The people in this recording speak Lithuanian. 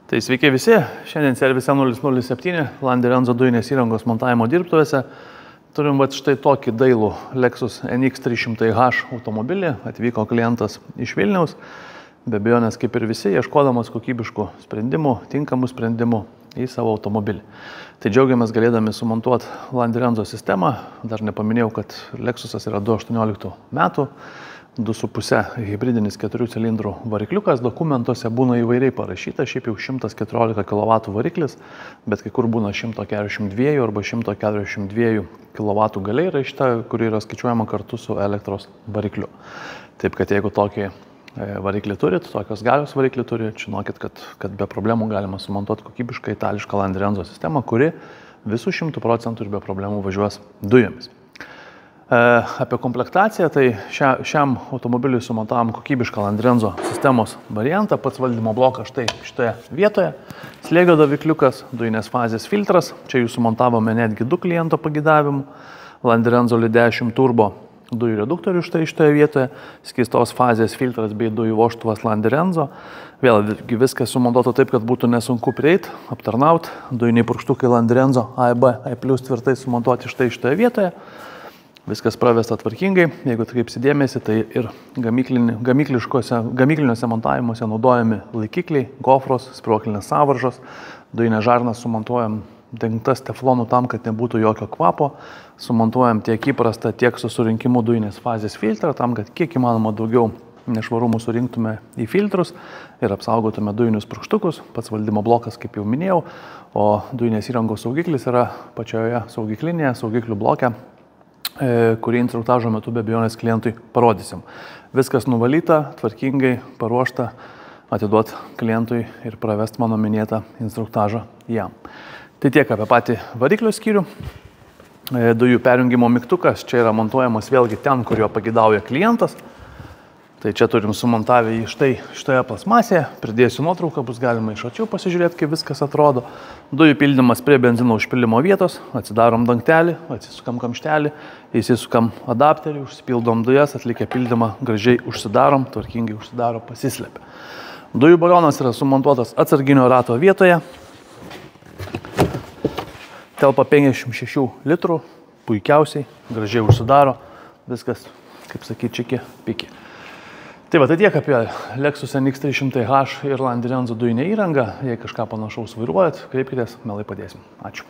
Tai sveiki visi, šiandien servise 007 Landi Renzo dujinės įrangos montavimo dirbtuvėse turim štai tokį dailų Lexus NX 300H automobilį. Atvyko klientas iš Vilniaus, be abejonės kaip ir visi, ieškodamas kokybiškų sprendimų, tinkamų sprendimų į savo automobilį. Tai džiaugiamės galėdami sumontuoti Landi Renzo sistemą. Dar nepaminėjau, kad Lexusas yra 2018 metų. 2,5 hybridinis 4 cilindrų varikliukas, dokumentuose būna įvairiai parašyta, šiaip jau 114 kW variklis, bet kai kur būna 142 arba 142 kW galiai rašyta, kuri yra skaičiuojama kartu su elektros varikliu. Taip kad jeigu tokį variklį turit, tokios galios variklį turit, žinokit, kad be problemų galima sumontuoti kokybišką itališką Landi Renzo sistemą, kuri visų 100% ir be problemų važiuos dujomis. Apie komplektaciją, tai šiam automobiliui sumontavom kokybišką Landi Renzo sistemos variantą, pats valdymo blokas štai šitoje vietoje, slėgio davikliukas, dujinės fazės filtras, čia jų sumontavome netgi 2 kliento pageidavimų, Landi Renzo LI10 turbo dujų reduktorių štai šitoje vietoje, skystos fazės filtras bei dujų vožtuvas Landi Renzo, vėl viskas sumontuota taip, kad būtų nesunku prieiti, aptarnauti, dujiniai purkštukai Landi Renzo A, B, A+ tvirtai sumontuoti štai šitoje vietoje. Viskas pravesta tvarkingai, jeigu atkreipsi dėmesį, tai ir gamykliniuose montavimuose naudojami laikikliai, gofros, spyruoklinės sąvaržos, dujinę žarną sumontuojam dengtas teflonu tam, kad nebūtų jokio kvapo, sumontuojam tiek įprastą, tiek su surinkimu dujinės fazės filtrą, tam, kad kiek įmanoma daugiau nešvarumų surinktume į filtrus ir apsaugotume dujinius purkštukus, pats valdymo blokas, kaip jau minėjau, o dujinės įrangos saugiklis yra pačioje saugiklinėje, saugiklių bloke, kurį instruktažo metu be abejonės klientui parodysim. Viskas nuvalyta, tvarkingai paruošta, atiduot klientui ir pravest mano minėtą instruktažą jam. Tai tiek apie patį variklio skyrių. Dujų perjungimo mygtukas čia yra montuojamas vėlgi ten, kur jo pageidauja klientas. Tai čia turim sumontavę jį štai šitoje plasmasėje, pridėsiu nuotrauką, bus galima iš arčiau pasižiūrėti, kaip viskas atrodo. Dujų pildymas prie benzino užpildymo vietos, atsidarom dangtelį, atsisukam kamštelį, įsisukam adapterį, užsipildom dujas, atlikę pildymą gražiai užsidarom, tvarkingai užsidaro, pasislepia. Dujų balionas yra sumontuotas atsarginio rato vietoje, telpa 56 litrų, puikiausiai, gražiai užsidaro, viskas, kaip sakyti, čiki, piki. Tai tiek apie Lexus NX 300H ir Landi Renzo dujinę įrangą. Jei kažką panašaus vairuojat, kreipkitės, mielai padėsim. Ačiū.